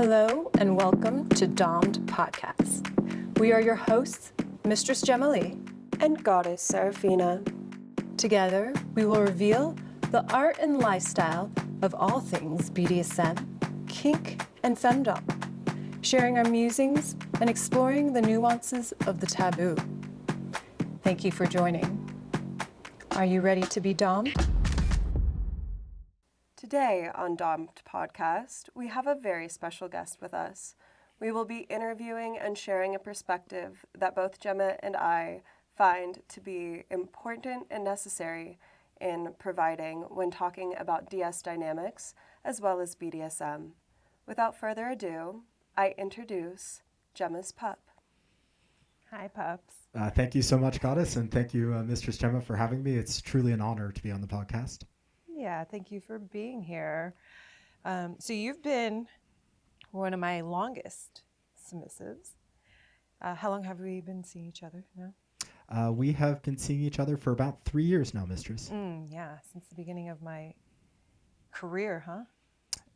Hello and welcome to Domed Podcast. We are your hosts, Mistress Gemma Li and Goddess Seraphyna. Together, we will reveal the art and lifestyle of all things BDSM, kink, and FemDom, sharing our musings and exploring the nuances of the taboo. Thank you for joining. Are you ready to be domed? Today on Domed Podcast, we have a very special guest with us. We will be interviewing and sharing a perspective that both Gemma and I find to be important and necessary in providing when talking about DS dynamics as well as BDSM. Without further ado, I introduce Gemma's pup. Hi, Pups. Thank you so much, Goddess, and thank you, Mistress Gemma, for having me. It's truly an honor to be on the podcast. Yeah, thank you for being here. So you've been one of my longest submissives. How long have we been seeing each other now? We have been seeing each other for about 3 years now, Mistress. Yeah, since the beginning of my career, huh?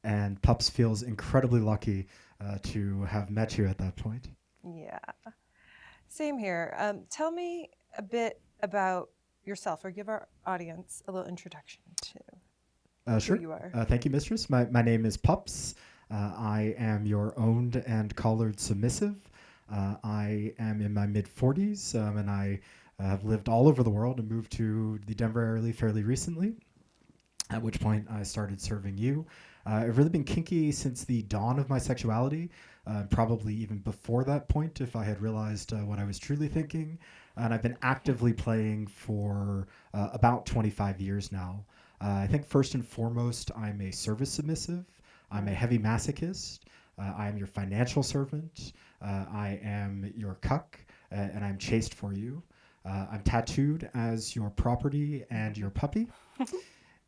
And Pups feels incredibly lucky to have met you at that point. Yeah, same here. Tell me a bit about yourself, or give our audience a little introduction to Sure. who you are. Thank you, Mistress. My name is Pups. I am your owned and collared submissive. I am in my mid-40s, and I have lived all over the world and moved to the Denver area fairly recently, at which point I started serving you. I've really been kinky since the dawn of my sexuality, probably even before that point if I had realized what I was truly thinking. And I've been actively playing for about 25 years now. I think first and foremost, I'm a service submissive. I'm a heavy masochist. I am your financial servant. I am your cuck, and I'm chaste for you. I'm tattooed as your property and your puppy.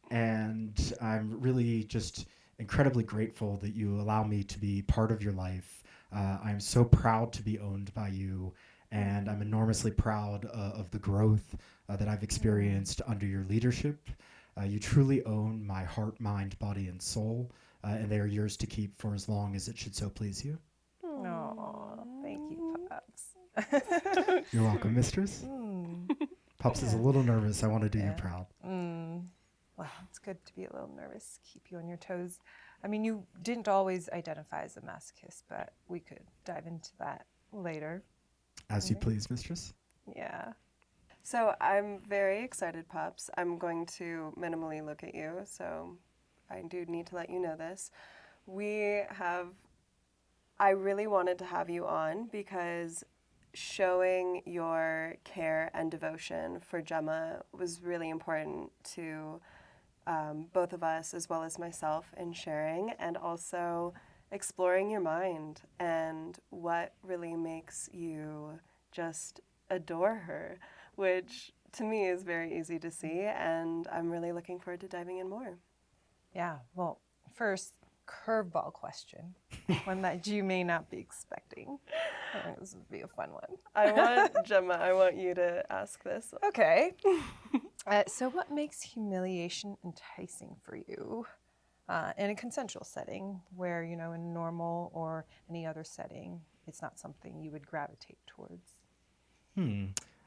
And I'm really just incredibly grateful that you allow me to be part of your life. I'm so proud to be owned by you, and I'm enormously proud of the growth that I've experienced under your leadership. You truly own my heart, mind, body, and soul, and they are yours to keep for as long as it should so please you. Oh, thank you, Pups. You're welcome, Mistress. Pups is a little nervous. I want to do you proud. Well, it's good to be a little nervous, keep you on your toes. I mean, you didn't always identify as a masochist, but we could dive into that later. As you please, Mistress. Yeah. So I'm very excited, Pups. I'm going to minimally look at you, so I do need to let you know this. I really wanted to have you on because showing your care and devotion for Gemma was really important to both of us as well as myself in sharing, and also exploring your mind and what really makes you just adore her, which to me is very easy to see, and I'm really looking forward to diving in more. Yeah, well, first, curveball question, one that you may not be expecting. I think this would be a fun one. Gemma, I want you to ask this. Okay. So what makes humiliation enticing for you in a consensual setting where, in normal or any other setting, it's not something you would gravitate towards?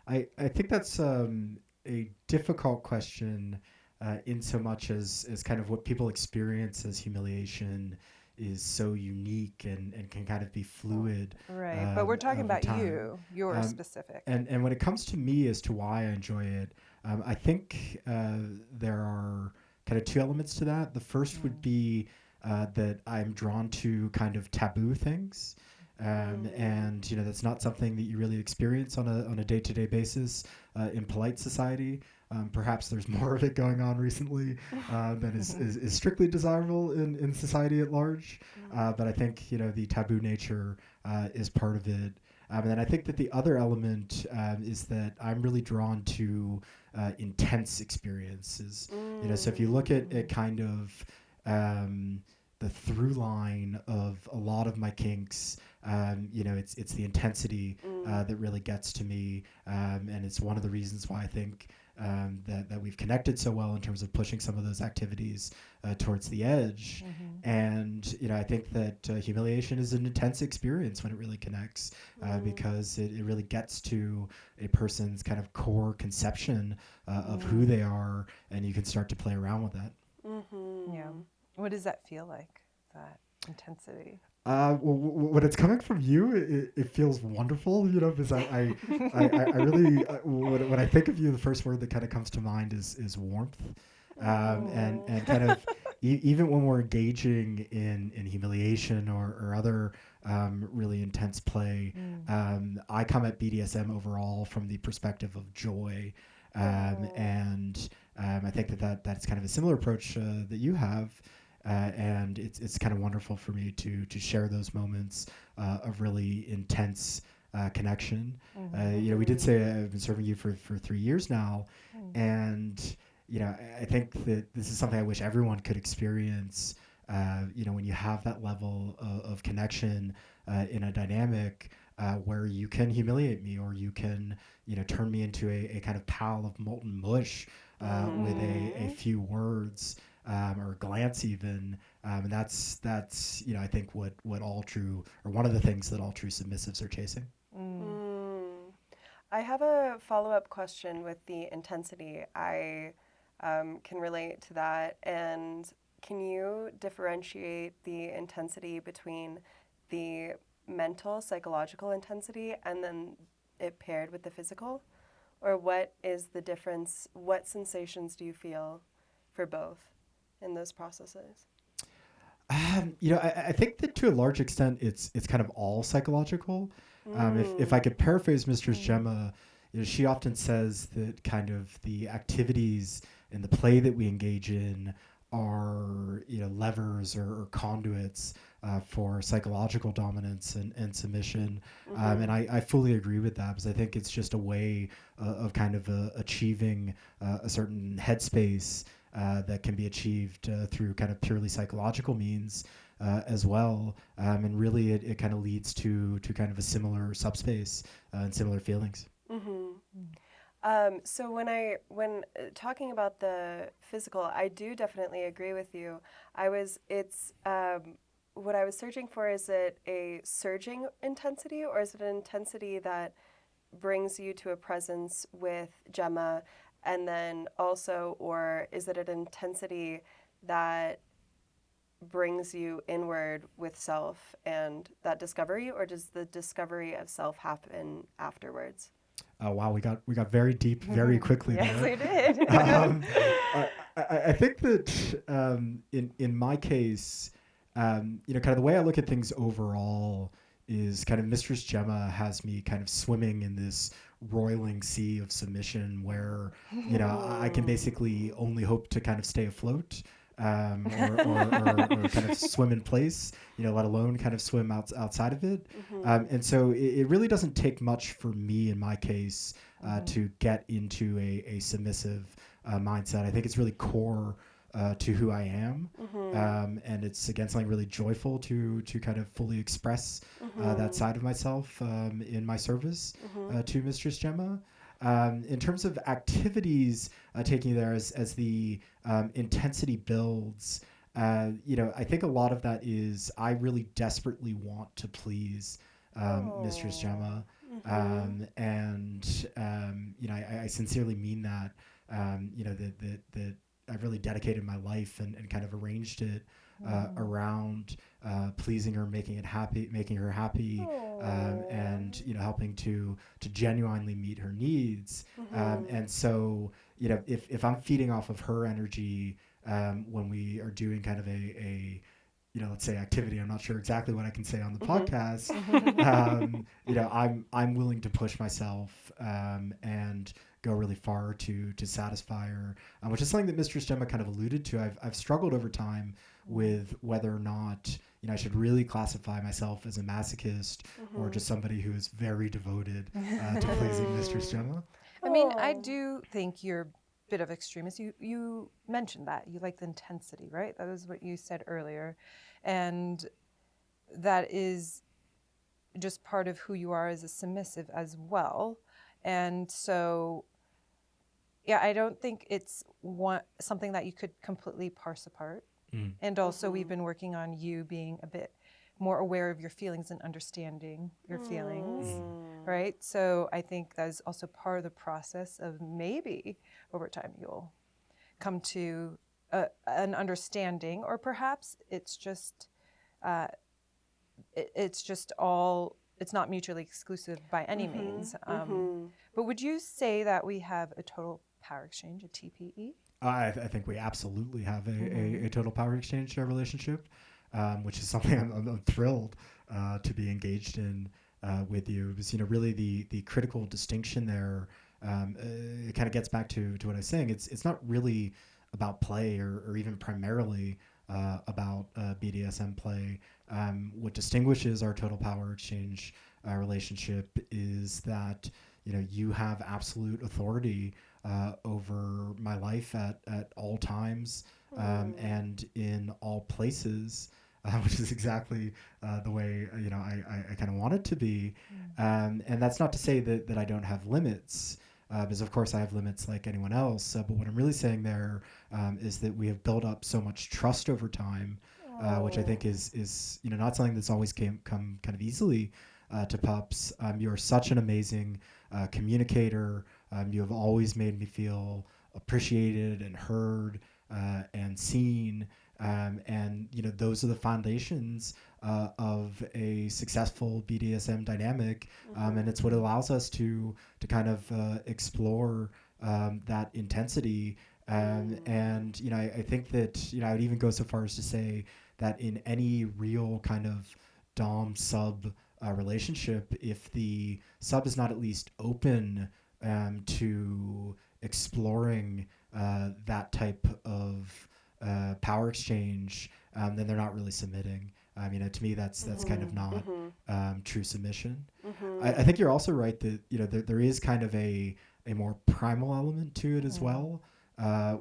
I think that's a difficult question in so much as kind of what people experience as humiliation is so unique and can kind of be fluid. Right, but we're talking about time. you're specific. And when it comes to me as to why I enjoy it, I think there are kind of two elements to that. The first would be that I'm drawn to kind of taboo things. And that's not something that you really experience on a day-to-day basis in polite society. Perhaps there's more of it going on recently than is strictly desirable in society at large. But I think the taboo nature is part of it. And then I think that the other element is that I'm really drawn to intense experiences. So if you look at kind of the through line of a lot of my kinks, it's the intensity that really gets to me, and it's one of the reasons why I think that we've connected so well in terms of pushing some of those activities towards the edge. And I think that humiliation is an intense experience when it really connects, because it really gets to a person's kind of core conception of who they are, and you can start to play around with that. Yeah. What does that feel like, that intensity? When it's coming from you, it feels wonderful, because I really, when I think of you, the first word that kind of comes to mind is warmth. And kind of even when we're engaging in humiliation or other really intense play, I come at BDSM overall from the perspective of joy. And I think that's kind of a similar approach that you have. And it's kind of wonderful for me to share those moments of really intense connection. We did say I've been serving you for 3 years now, and I think that this is something I wish everyone could experience. When you have that level of connection in a dynamic where you can humiliate me, or you can turn me into a kind of pile of molten mush with a few words. Or glance even, and that's I think what all true, or one of the things that all true submissives are chasing. I have a follow-up question with the intensity. I can relate to that, and can you differentiate the intensity between the mental, psychological intensity and then it paired with the physical? Or what is the difference? What sensations do you feel for both in those processes? I think that to a large extent it's kind of all psychological. If I could paraphrase Mistress Gemma, she often says that kind of the activities and the play that we engage in are levers or conduits for psychological dominance and submission. And I fully agree with that, because I think it's just a way of kind of achieving a certain headspace that can be achieved through kind of purely psychological means as well. And really it kind of leads to kind of a similar subspace and similar feelings. So when talking about the physical, I do definitely agree with you. What I was searching for, is it a surging intensity, or is it an intensity that brings you to a presence with Gemma, and then also, or is it an intensity that brings you inward with self and that discovery, or does the discovery of self happen afterwards? Oh wow, we got very deep very quickly. Yes, there. we did. I think that in my case, kind of the way I look at things overall is kind of Mistress Gemma has me kind of swimming in this roiling sea of submission where I can basically only hope to kind of stay afloat. Or kind of swim in place, let alone kind of swim outside of it. And so it really doesn't take much for me, in my case, to get into a submissive mindset. I think it's really core to who I am. And it's, again, something really joyful to kind of fully express that side of myself in my service to Mistress Gemma. In terms of activities taking there as the intensity builds, I think a lot of that is I really desperately want to please Mistress Gemma. And I sincerely mean that, that I've really dedicated my life and kind of arranged it around pleasing her, making her happy, and helping to genuinely meet her needs. And so if I'm feeding off of her energy when we are doing kind of a let's say activity, I'm not sure exactly what I can say on the podcast. I'm willing to push myself and go really far to satisfy her, which is something that Mistress Gemma kind of alluded to. I've struggled over time with whether or not I should really classify myself as a masochist or just somebody who is very devoted to pleasing Mistress Gemma. I mean, I do think you're a bit of extremist. You mentioned that. You like the intensity, right? That was what you said earlier. And that is just part of who you are as a submissive as well. And so yeah, I don't think it's something that you could completely parse apart. And also, we've been working on you being a bit more aware of your feelings and understanding your feelings, right? So I think that is also part of the process of maybe over time you'll come to an understanding, or perhaps it's just it's not mutually exclusive by any means. But would you say that we have a total power exchange, a TPE? I think we absolutely have a total power exchange relationship, which is something I'm thrilled to be engaged in with you. Because, really the critical distinction there, it kind of gets back to what I was saying. It's not really about play or even primarily about BDSM play. What distinguishes our total power exchange relationship is that you have absolute authority over my life at all times and in all places, which is exactly the way I kind of want it to be. And that's not to say that I don't have limits. Because of course I have limits like anyone else. But what I'm really saying there is that we have built up so much trust over time, which I think is not something that's always come kind of easily to Pups. You're such an amazing communicator. You have always made me feel appreciated and heard and seen. And those are the foundations of a successful BDSM dynamic, and it's what allows us to kind of explore that intensity. And I think that I would even go so far as to say that in any real kind of dom sub relationship, if the sub is not at least open to exploring that type of power exchange, then they're not really submitting. To me, that's kind of not true submission. I think you're also right that there is kind of a more primal element to it as well,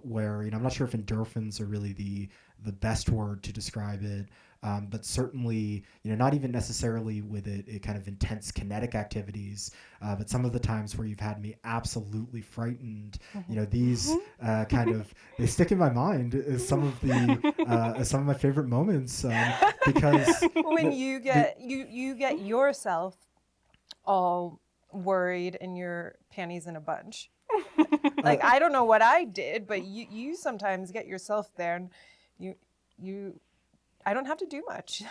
where I'm not sure if endorphins are really the best word to describe it, but certainly not even necessarily with it kind of intense kinetic activities, but some of the times where you've had me absolutely frightened, these kind of they stick in my mind as some of my favorite moments, because When you get yourself all worried and your panties in a bunch. Like I don't know what I did, but you sometimes get yourself there, and you I don't have to do much.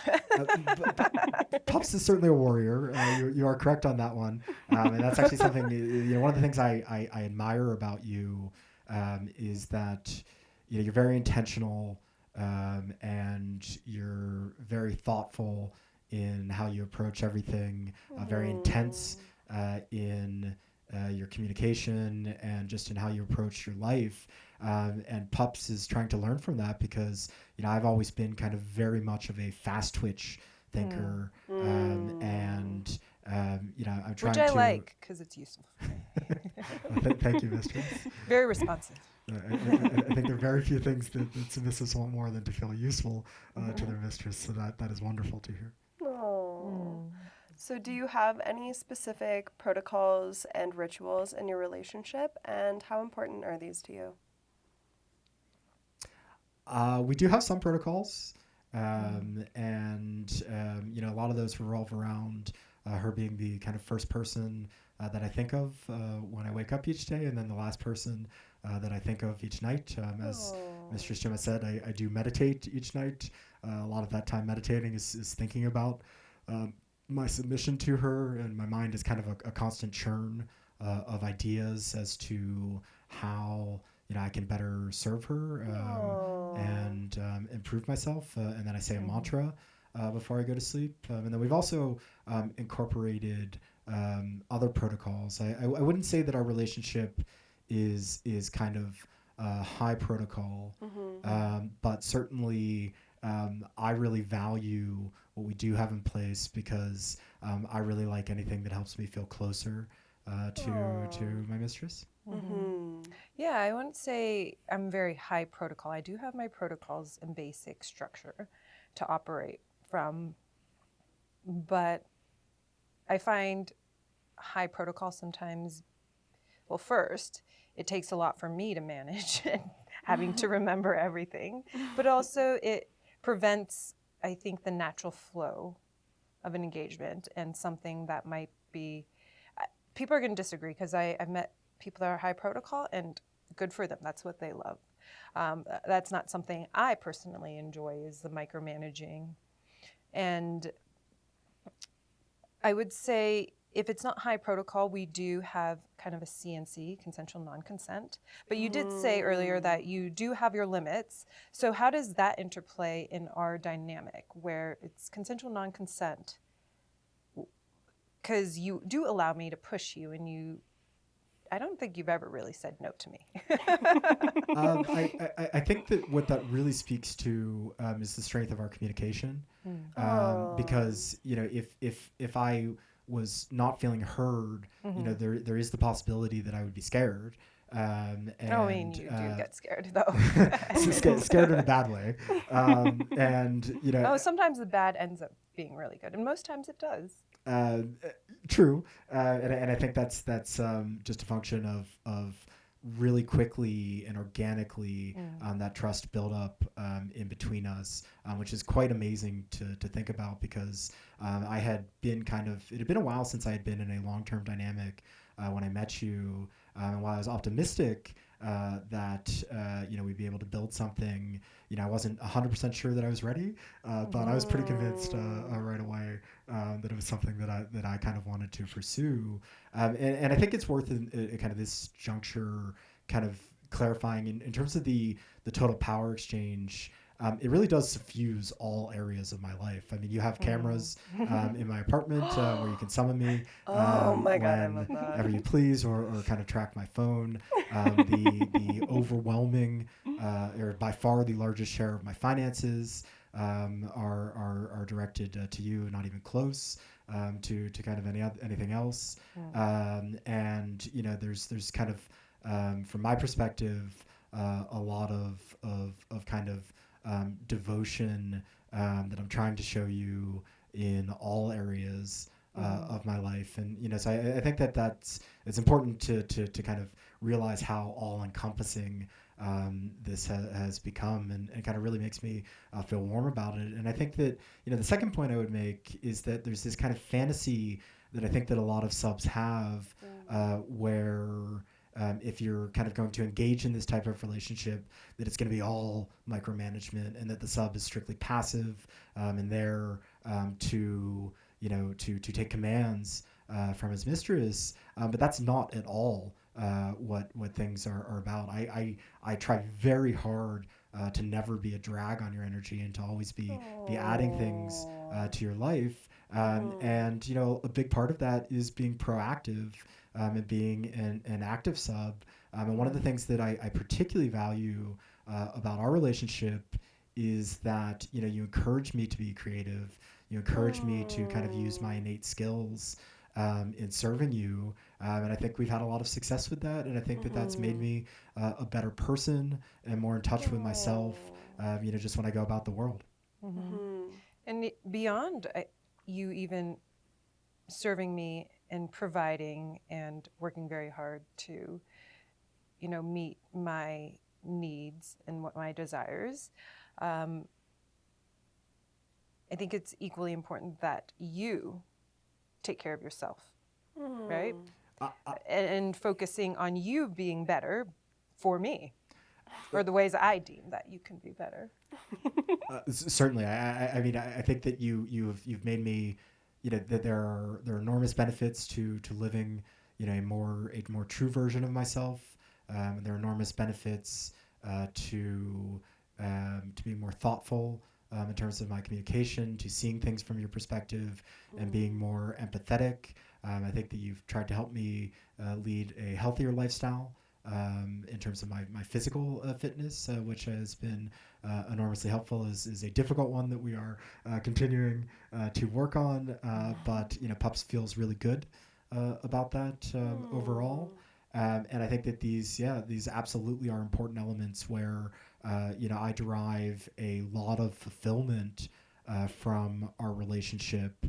Pups is certainly a warrior. You are correct on that one, and that's actually something. One of the things I admire about you is that you're very intentional, and you're very thoughtful in how you approach everything. Very intense in your communication and just in how you approach your life. And Pups is trying to learn from that because I've always been kind of very much of a fast twitch thinker, and I'm trying Which I to like because it's useful. Thank you, mistress. Very responsive. I think there are very few things that submissives want more than to feel useful to their mistress, so that is wonderful to hear. So do you have any specific protocols and rituals in your relationship, and how important are these to you? We do have some protocols, and a lot of those revolve around her being the kind of first person that I think of when I wake up each day, and then the last person that I think of each night. As Mistress Gemma said, I do meditate each night. A lot of that time meditating is thinking about my submission to her, and my mind is kind of a constant churn of ideas as to how I can better serve her and improve myself. And then I say a mantra before I go to sleep. And then we've also incorporated other protocols. I wouldn't say that our relationship is kind of high protocol, but certainly I really value what we do have in place because I really like anything that helps me feel closer to my mistress. Yeah, I wouldn't say I'm very high protocol. I do have my protocols and basic structure to operate from, but I find high protocol sometimes, well, first, it takes a lot for me to manage and having to remember everything. But also it prevents, I think, the natural flow of an engagement and something that might be, people are going to disagree because I've met people that are high protocol and good for them. That's what they love. That's not something I personally enjoy, is the micromanaging. And I would say if it's not high protocol, we do have kind of a CNC, consensual non-consent. But you did say earlier that you do have your limits. So how does that interplay in our dynamic where it's consensual non-consent? Because you do allow me to push you, and I don't think you've ever really said no to me. I think that what that really speaks to is the strength of our communication. Because, you know, if I was not feeling heard, you know, there is the possibility that I would be scared. And, I mean, you do get scared, though. scared in a bad way. And, you know. Sometimes the bad ends up being really good, and most times it does. True, and I think that's just a function of really quickly and organically that trust build up in between us, which is quite amazing to think about, because I had been it had been a while since I had been in a long-term dynamic when I met you, and while I was optimistic that you know, we'd be able to build something, you know, I wasn't 100% sure that I was ready, but I was pretty convinced right away that it was something that I kind of wanted to pursue, and I think it's worth in kind of this juncture kind of clarifying in terms of the total power exchange. It really does suffuse all areas of my life. I mean, you have cameras in my apartment where you can summon me Oh my God, I love that. whenever you please, or kind of track my phone. The overwhelming, or by far the largest share of my finances are directed to you, not even close to kind of anything else. And you know, there's kind of from my perspective a lot of kind of devotion that I'm trying to show you in all areas of my life. And you know, so I think it's important to kind of realize how all-encompassing this has become, and kind of really makes me feel warm about it. And I think that, you know, the second point I would make is that there's this kind of fantasy that I think that a lot of subs have, where if you're kind of going to engage in this type of relationship, that it's going to be all micromanagement, and that the sub is strictly passive and there to, you know, to take commands from his mistress. But that's not at all what things are about. I try very hard to never be a drag on your energy, and to always be adding things to your life. And you know, a big part of that is being proactive and being an active sub. And one of the things that I particularly value about our relationship is that, you know, you encourage me to be creative. You encourage me to kind of use my innate skills in serving you. And I think we've had a lot of success with that. And I think that that's made me a better person and more in touch with myself, you know, just when I go about the world. And beyond you even serving me and providing and working very hard to, you know, meet my needs and what my desires, I think it's equally important that you take care of yourself, right? And focusing on you being better for me, or the ways I deem that you can be better. Certainly, I mean, I think that you've made me, you know, that there are enormous benefits to living, you know, a more true version of myself. And there are enormous benefits to being more thoughtful in terms of my communication, to seeing things from your perspective, and being more empathetic. I think that you've tried to help me lead a healthier lifestyle in terms of my physical fitness, which has been enormously helpful. Is a difficult one that we are continuing to work on, but you know, Pups feels really good about that overall. And I think that these absolutely are important elements where you know, I derive a lot of fulfillment from our relationship,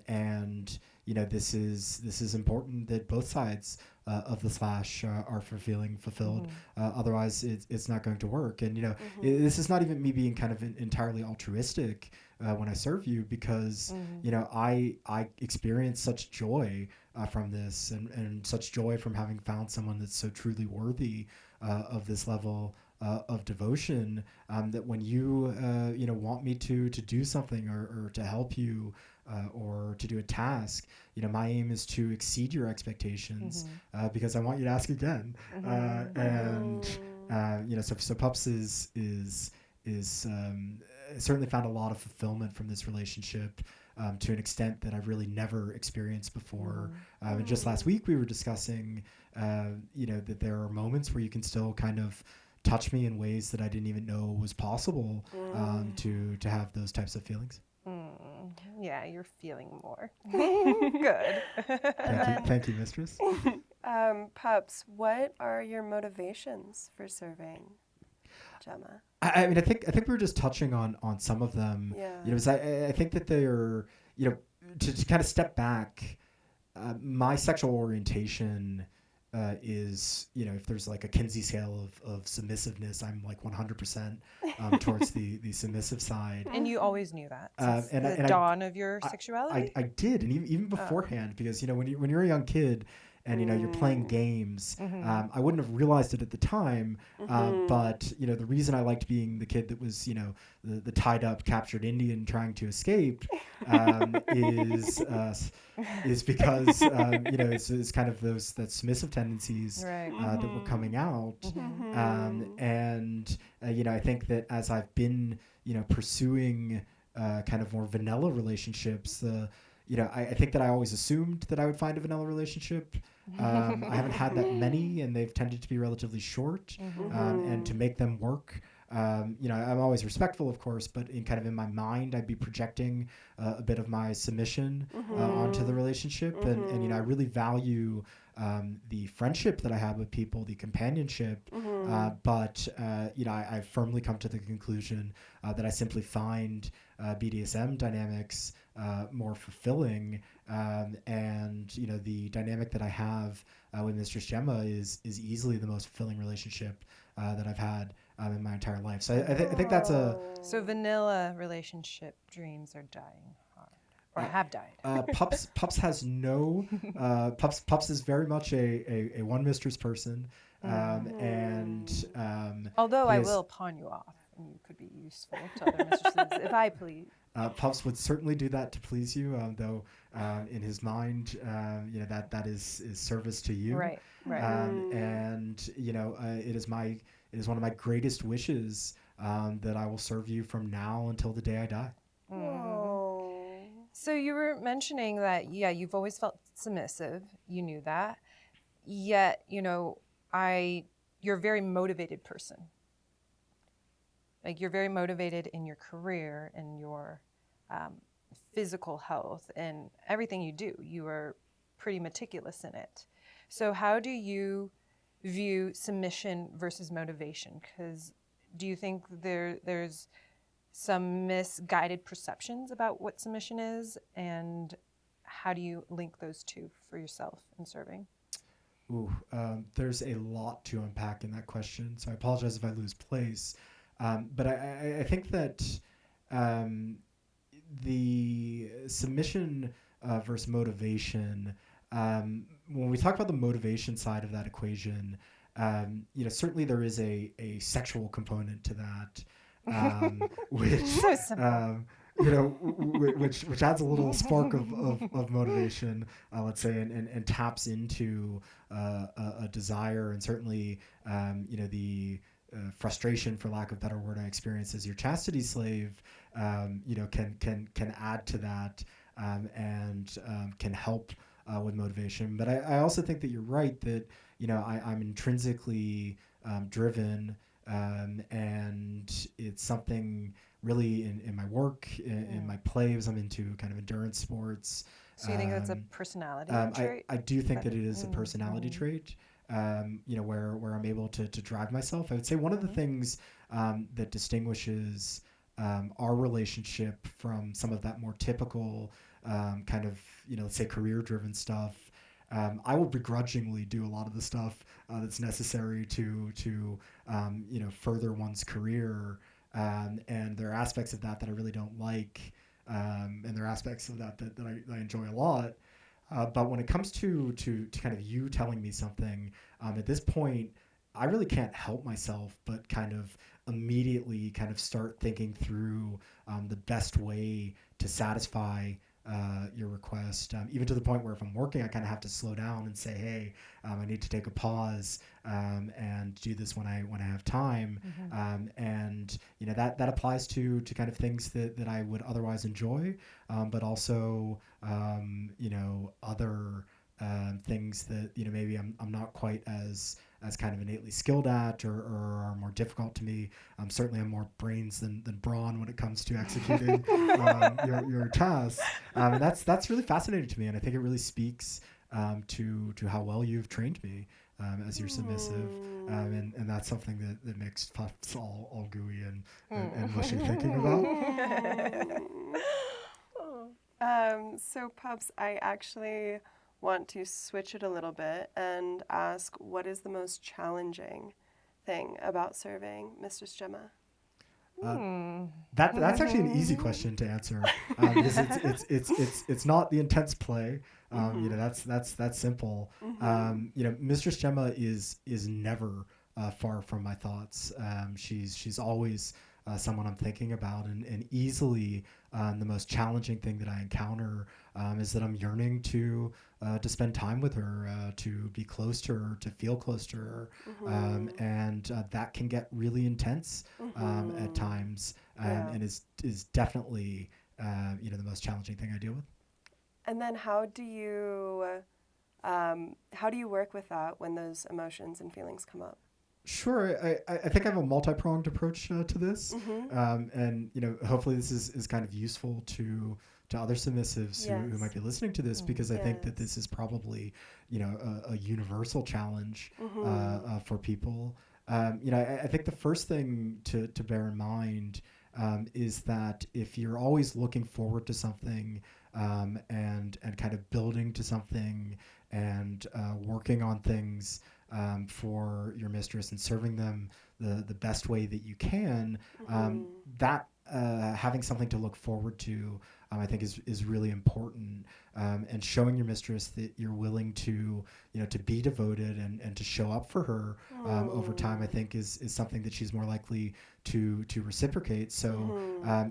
And this is important that both sides of the slash are feeling fulfilled. Otherwise, it's not going to work. And this is not even me being kind of entirely altruistic when I serve you, because I experience such joy from this, and such joy from having found someone that's so truly worthy of this level of devotion, that when you want me to do something, or to help you, or to do a task, my aim is to exceed your expectations, because I want you to ask again. And so Pups is certainly found a lot of fulfillment from this relationship, to an extent that I've really never experienced before. And just last week we were discussing, that there are moments where you can still kind of touch me in ways that I didn't even know was possible, to have those types of feelings. Yeah, you're feeling more. Good. Thank you, mistress. Pups, what are your motivations for serving Gemma? I mean, I think we were just touching on some of them. Yeah. Because I think that they are, to kind of step back, my sexual orientation is, if there's like a Kinsey scale of submissiveness, I'm like 100% towards the submissive side. And you always knew that since and the dawn of your sexuality? I did, and even beforehand, because when you're a young kid and you're playing games, I wouldn't have realized it at the time, but the reason I liked being the kid that was the tied up captured Indian trying to escape is because it's kind of that submissive tendencies that were coming out, and I think that as I've been pursuing kind of more vanilla relationships, I think that I always assumed that I would find a vanilla relationship. I haven't had that many, and they've tended to be relatively short. And to make them work, I'm always respectful, of course, but in my mind, I'd be projecting a bit of my submission onto the relationship. And I really value the friendship that I have with people, the companionship. But I've firmly come to the conclusion that I simply find BDSM dynamics more fulfilling, and the dynamic that I have with Mistress Gemma is easily the most fulfilling relationship that I've had in my entire life. So I think that's So vanilla relationship dreams are dying hard, or have died. Pups has no Pups is very much a one mistress person, and although I will pawn you off, and you could be useful to other mistresses if I please. Pups would certainly do that to please you, though in his mind, that is service to you. Right. And it is one of my greatest wishes that I will serve you from now until the day I die. So you were mentioning that, you've always felt submissive. You knew that. Yet, you're a very motivated person. Like, you're very motivated in your career and your physical health and everything you do. You are pretty meticulous in it. So how do you view submission versus motivation? Because do you think there's some misguided perceptions about what submission is, and how do you link those two for yourself in serving? There's a lot to unpack in that question, so I apologize if I lose place. But I think that the submission versus motivation, when we talk about the motivation side of that equation, certainly there is a sexual component to that, which which adds a little spark of motivation, let's say, and taps into a desire, and certainly the frustration, for lack of a better word, I experience as your chastity slave, can add to that, and can help with motivation. But I also think that you're right that I'm intrinsically driven, and it's something really in my work, in my plays. I'm into kind of endurance sports. So you think that's a personality trait? I do think that it is a personality trait. Where I'm able to drive myself. I would say one of the things that distinguishes our relationship from some of that more typical kind of, let's say career-driven stuff, I will begrudgingly do a lot of the stuff that's necessary to further one's career. And there are aspects of that I really don't like, and there are aspects of that I enjoy a lot. But when it comes to kind of you telling me something, at this point, I really can't help myself but kind of immediately kind of start thinking through the best way to satisfy your request, even to the point where if I'm working, I kind of have to slow down and say, hey, I need to take a pause and do this when I have time. And that applies to kind of things that I would otherwise enjoy, but also other things that maybe I'm not quite as kind of innately skilled at or are more difficult to me. Certainly I'm more brains than brawn when it comes to executing your tasks. And that's really fascinating to me, and I think it really speaks to how well you've trained me as your submissive. And that's something that makes Pups all gooey and mushy thinking about. So Pups, I actually want to switch it a little bit and ask, what is the most challenging thing about serving Mistress Gemma? That's actually an easy question to answer, because it's not the intense play. That's simple. Mistress Gemma is never far from my thoughts. She's always someone I'm thinking about, and easily the most challenging thing that I encounter is that I'm yearning to spend time with her, to be close to her, to feel close to her, and that can get really intense at times, and is definitely the most challenging thing I deal with. And then how do you work with that when those emotions and feelings come up? Sure. I think I have a multi-pronged approach to this. And, hopefully this is kind of useful to other submissives who might be listening to this, because I think that this is probably, a universal challenge for people. I think the first thing to bear in mind is that if you're always looking forward to something and kind of building to something and working on things for your mistress and serving them the best way that you can, that having something to look forward to, I think is really important, and showing your mistress that you're willing to be devoted and to show up for her over time, I think is something that she's more likely to reciprocate. So I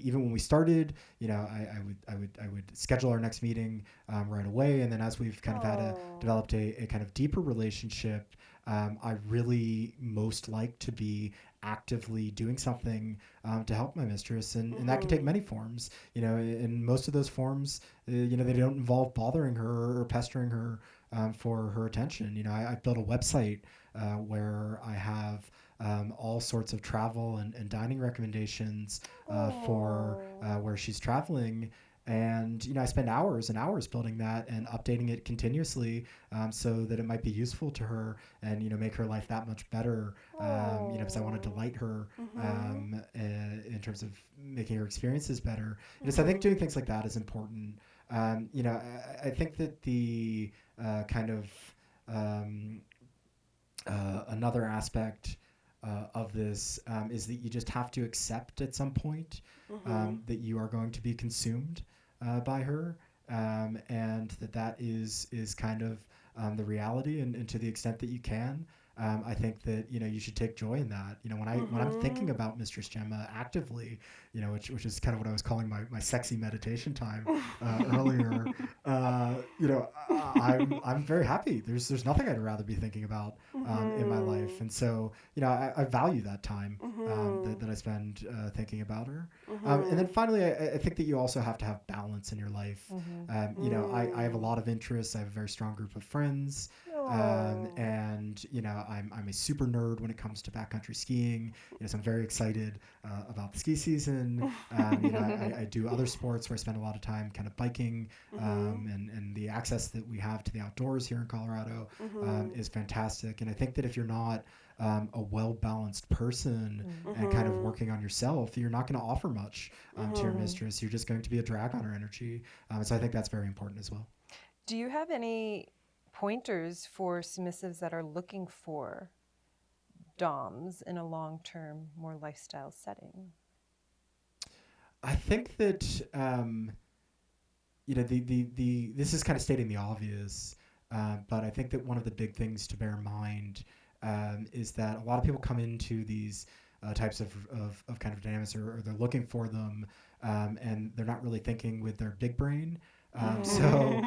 even when we started, I would schedule our next meeting right away, and then as we've kind of developed a kind of deeper relationship, I really most like to be actively doing something to help my mistress, and that can take many forms. And most of those forms, they don't involve bothering her or pestering her for her attention. I've built a website where I have all sorts of travel and dining recommendations for where she's traveling. And, I spend hours and hours building that and updating it continuously so that it might be useful to her and, make her life that much better, because I want to delight her in terms of making her experiences better. So I think doing things like that is important. I think that the kind of another aspect of this is that you just have to accept at some point that you are going to be consumed by her, and that is kind of the reality, and to the extent that you can, I think that you should take joy in that. When I'm thinking about Mistress Gemma actively, which is kind of what I was calling my sexy meditation time earlier. I'm very happy. There's nothing I'd rather be thinking about in my life, and so I value that time that I spend thinking about her. And then finally, I think that you also have to have balance in your life. I have a lot of interests. I have a very strong group of friends. And I'm a super nerd when it comes to backcountry skiing. So I'm very excited about the ski season. I do other sports where I spend a lot of time kind of biking, and the access that we have to the outdoors here in Colorado is fantastic. And I think that if you're not a well-balanced person and kind of working on yourself, you're not going to offer much to your mistress. You're just going to be a drag on her energy. So I think that's very important as well. Do you have any pointers for submissives that are looking for DOMs in a long-term, more lifestyle setting? I think that this is kind of stating the obvious, but I think that one of the big things to bear in mind is that a lot of people come into these types of kind of dynamics, or they're looking for them, and they're not really thinking with their big brain. You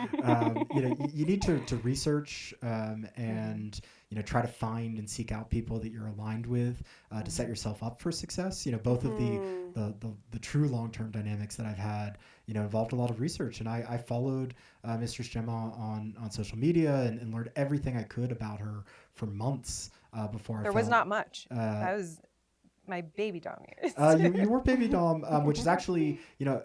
need to research and try to find and seek out people that you're aligned with to set yourself up for success. Both of the true long-term dynamics that I've had involved a lot of research, and I followed Mistress Gemma on social media and learned everything I could about her for months before There was not much. That was my baby dom years. You were baby dom, which is actually,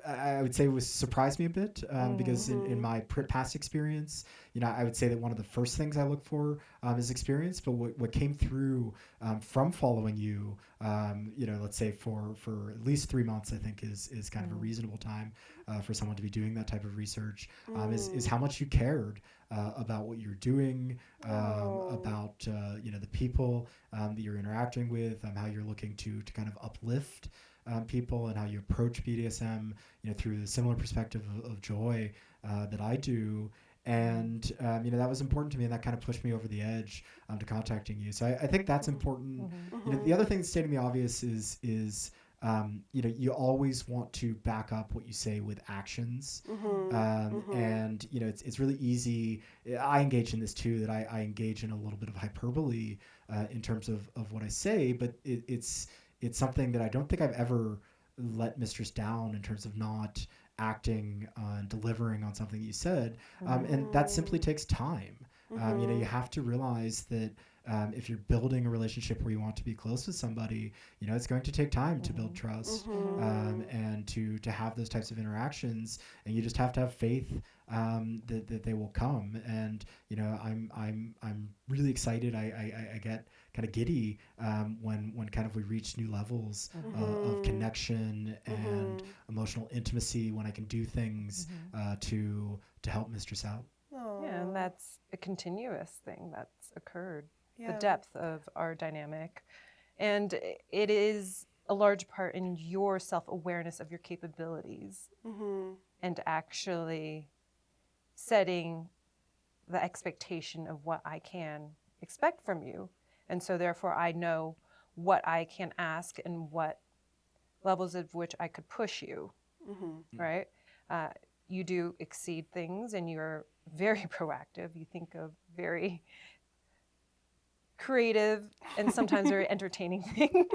I would say surprised me a bit because in my past experience, I would say that one of the first things I look for is experience. But what came through from following you, let's say for at least 3 months, I think is kind of a reasonable time for someone to be doing that type of research, is how much you cared about what you're doing, about the people that you're interacting with, how you're looking to kind of uplift people, and how you approach BDSM through the similar perspective of joy that I do. And that was important to me, and that kind of pushed me over the edge to contacting you. So I think that's important. The other thing that's stating the obvious is you always want to back up what you say with actions. And it's really easy. I engage in this too, that I engage in a little bit of hyperbole in terms of what I say, but it's something that I don't think I've ever let mistress down in terms of not acting and delivering on something you said. And that simply takes time. You have to realize that if you're building a relationship where you want to be close with somebody, it's going to take time to build trust and to have those types of interactions, and you just have to have faith that they will come. And I'm really excited. I get kind of giddy when kind of we reach new levels of connection and emotional intimacy, when I can do things to help mistress out. Yeah, and that's a continuous thing that's occurred. The depth of our dynamic. And it is a large part in your self-awareness of your capabilities and actually setting the expectation of what I can expect from you. And so therefore I know what I can ask and what levels of which I could push you, right? You do exceed things, and you're very proactive. You think of very creative and sometimes very entertaining things,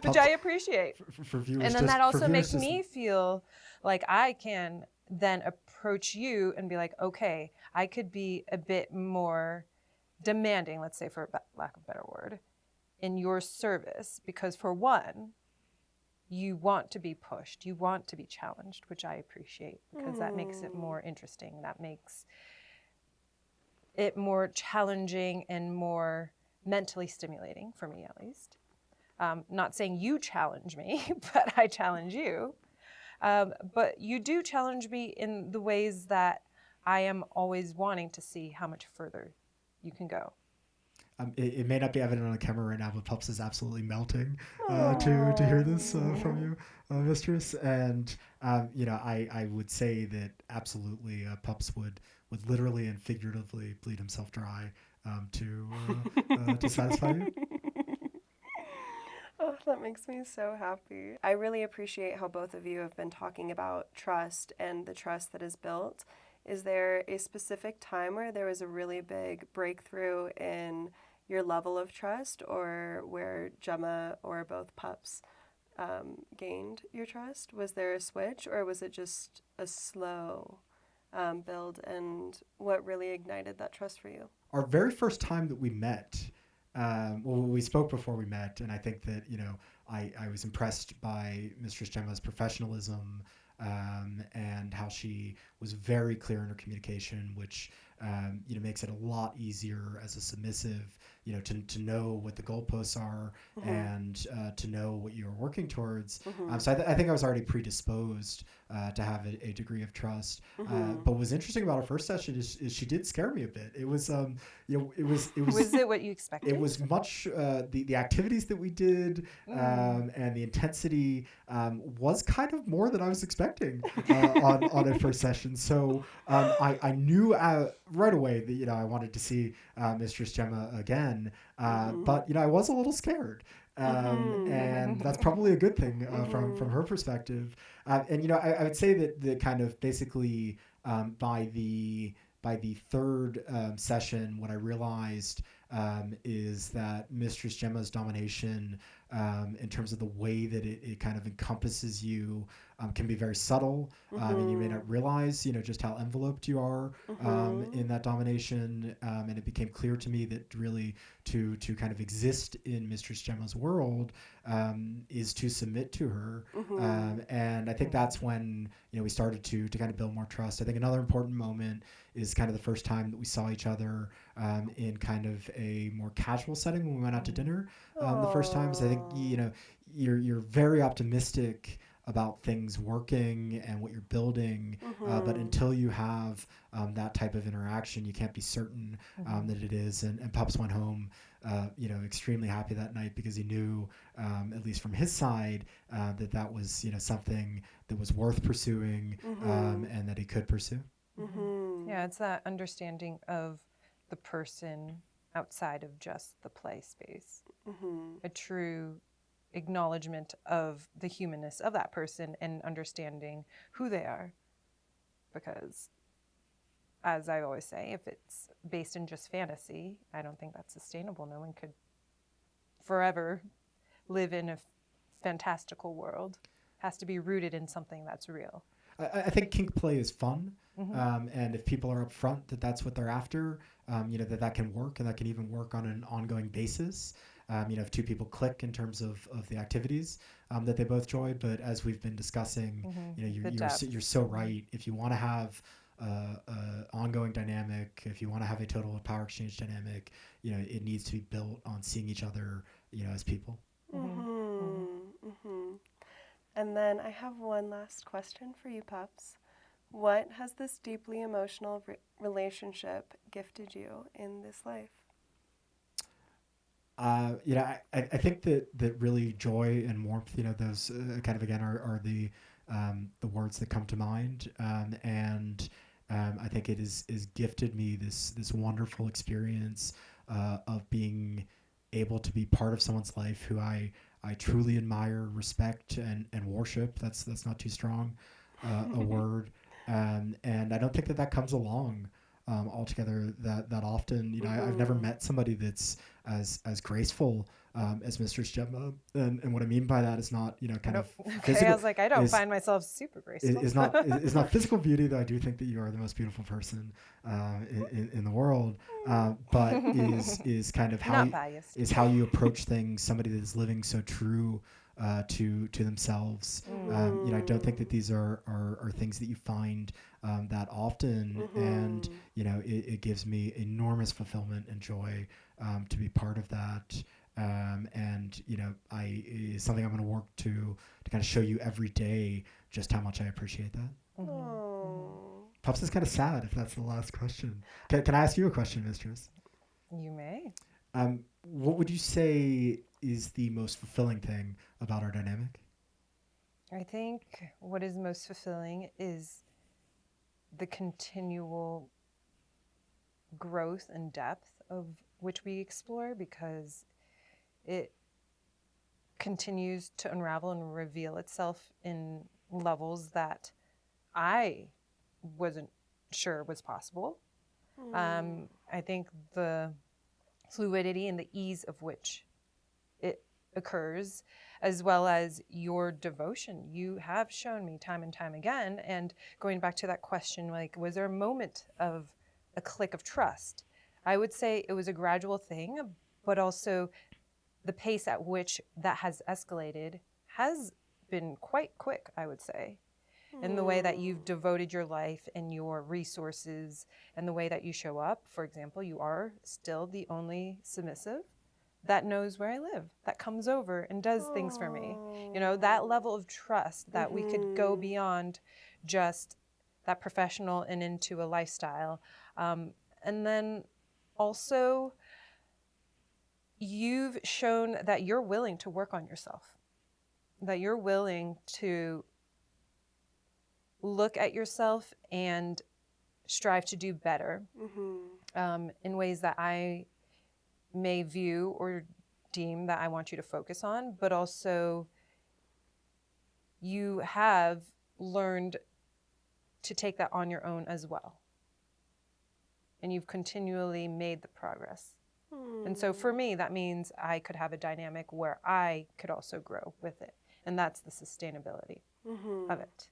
which I appreciate. For viewers, and then that also makes me feel like I can then approach you and be like, okay, I could be a bit more demanding, let's say, for lack of a better word, in your service, because for one, you want to be pushed, you want to be challenged, which I appreciate, because that makes it more interesting. That makes it more challenging and more mentally stimulating, for me at least. Not saying you challenge me, but I challenge you. But you do challenge me in the ways that I am always wanting to see how much further you can go. It may not be evident on the camera right now, but Pups is absolutely melting to hear this from you, mistress. And I would say that absolutely Pups would literally and figuratively bleed himself dry to satisfy you. Oh, that makes me so happy. I really appreciate how both of you have been talking about trust and the trust that is built. Is there a specific time where there was a really big breakthrough in your level of trust, or where Gemma or both Pups gained your trust? Was there a switch, or was it just a slow build? And what really ignited that trust for you? our very first time that we met, well, we spoke before we met, and I think that, I was impressed by Mistress Gemma's professionalism, and how she was very clear in her communication, which makes it a lot easier as a submissive, to know what the goalposts are, and to know what you're working towards. So I think I was already predisposed to have a degree of trust. But what's interesting about our first session is she did scare me a bit. It was Was it what you expected? it was much the activities that we did, and the intensity was kind of more than I was expecting on a first session. So I knew right away that I wanted to see Mistress Gemma again, but I was a little scared. And that's probably a good thing from her perspective. And I would say that the kind of basically by the third session, what I realized is that Mistress Gemma's domination, in terms of the way that it kind of encompasses you, can be very subtle, and you may not realize, just how enveloped you are in that domination. And it became clear to me that really to kind of exist in Mistress Gemma's world is to submit to her. And I think that's when we started to kind of build more trust. I think another important moment is kind of the first time that we saw each other in kind of a more casual setting when we went out to dinner the first time. So I think you're very optimistic about things working and what you're building, but until you have that type of interaction, you can't be certain that it is. And Pups went home extremely happy that night because he knew, at least from his side, that was something that was worth pursuing, and that he could pursue. Yeah, it's that understanding of the person outside of just the play space. A true acknowledgement of the humanness of that person and understanding who they are. Because, as I always say, if it's based in just fantasy, I don't think that's sustainable. No one could forever live in a fantastical world. It has to be rooted in something that's real. I think kink play is fun, and if people are upfront that that's what they're after, that can work, and that can even work on an ongoing basis. If two people click in terms of the activities that they both enjoy. But as we've been discussing, you're so right. If you want to have ongoing dynamic, if you want to have a total power exchange dynamic, it needs to be built on seeing each other, as people. And then I have one last question for you, Pups. What has this deeply emotional relationship gifted you in this life? I think that really joy and warmth, those kind of again are the words that come to mind, and I think it is gifted me this wonderful experience of being able to be part of someone's life who I truly admire, respect, and worship. That's not too strong a word, and I don't think that comes along altogether that often. I've never met somebody that's as graceful as Mistress Gemma, and what I mean by that is not kind of physical. I was like, I don't find myself super graceful. Is not physical beauty, though I do think that you are the most beautiful person in the world, but is kind of how you approach things. Somebody that is living so true to themselves. I don't think that these are things that you find that often, and it gives me enormous fulfillment and joy to be part of that. And it's something I'm going to work to kind of show you every day just how much I appreciate that. Pups is kind of sad if that's the last question. Can I ask you a question, Mistress? You may. What would you say is the most fulfilling thing about our dynamic? I think what is most fulfilling is the continual growth and depth of which we explore, because it continues to unravel and reveal itself in levels that I wasn't sure was possible. I think the fluidity and the ease of which it occurs, as well as your devotion. You have shown me time and time again, and going back to that question, like, was there a moment of a click of trust? I would say it was a gradual thing, but also the pace at which that has escalated has been quite quick, I would say. In the way that you've devoted your life and your resources and the way that you show up. For example, you are still the only submissive that knows where I live, that comes over and does things for me. You know, that level of trust that we could go beyond just that professional and into a lifestyle. And then also, you've shown that you're willing to work on yourself, that you're willing to look at yourself and strive to do better in ways that I may view or deem that I want you to focus on, but also you have learned to take that on your own as well. And you've continually made the progress. And so for me, that means I could have a dynamic where I could also grow with it. And that's the sustainability of it.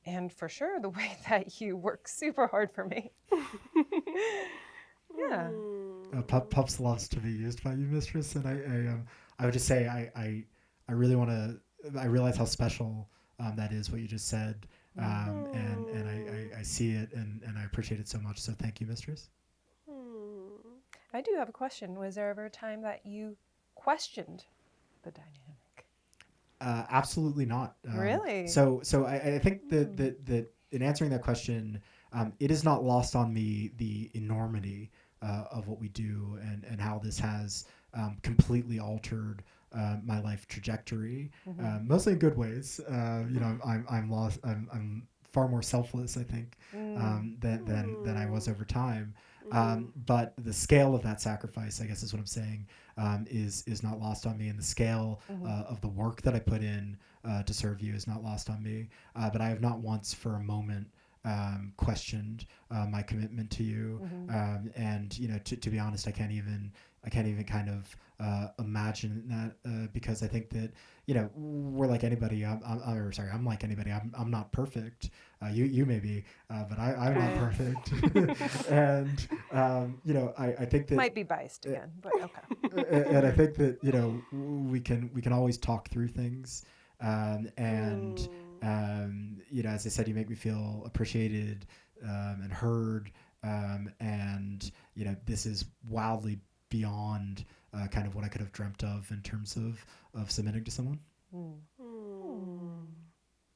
And for sure, the way that you work super hard for me. Yeah. Pups loves to be used by you, mistress, and I would just say I really want to. I realize how special that is what you just said, and I see it and I appreciate it so much. So thank you, mistress. I do have a question. Was there ever a time that you questioned the dynamic? Absolutely not. Really? So I think that in answering that question, it is not lost on me the enormity of what we do and how this has completely altered my life trajectory, mostly in good ways. You know, I'm far more selfless, I think, than I was over time. But the scale of that sacrifice, I guess, is what I'm saying, is not lost on me, and the scale of the work that I put in to serve you is not lost on me. But I have not once for a moment questioned my commitment to you, and you know, to be honest, I can't even kind of imagine that because I think that, you know, we're like anybody. I'm like anybody. I'm not perfect. You may be, but I'm not perfect. And you know, I think that Might be biased again, but okay. and I think that, you know, we can always talk through things, and you know, as I said, you make me feel appreciated and heard, and you know, this is wildly beyond kind of what I could have dreamt of in terms of submitting to someone.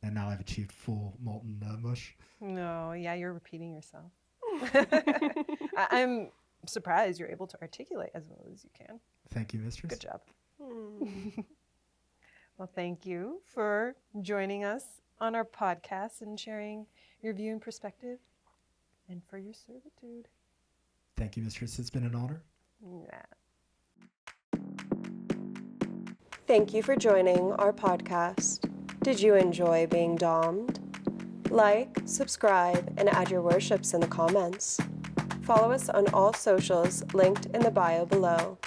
And now I've achieved full molten mush. No, yeah, you're repeating yourself. I'm surprised you're able to articulate as well as you can. Thank you, mistress. Good job. Well, thank you for joining us on our podcast and sharing your view and perspective, and for your servitude. Thank you, mistress. It's been an honor. Yeah. Thank you for joining our podcast. Did you enjoy being domed? Like, subscribe, and add your worships in the comments. Follow us on all socials linked in the bio below.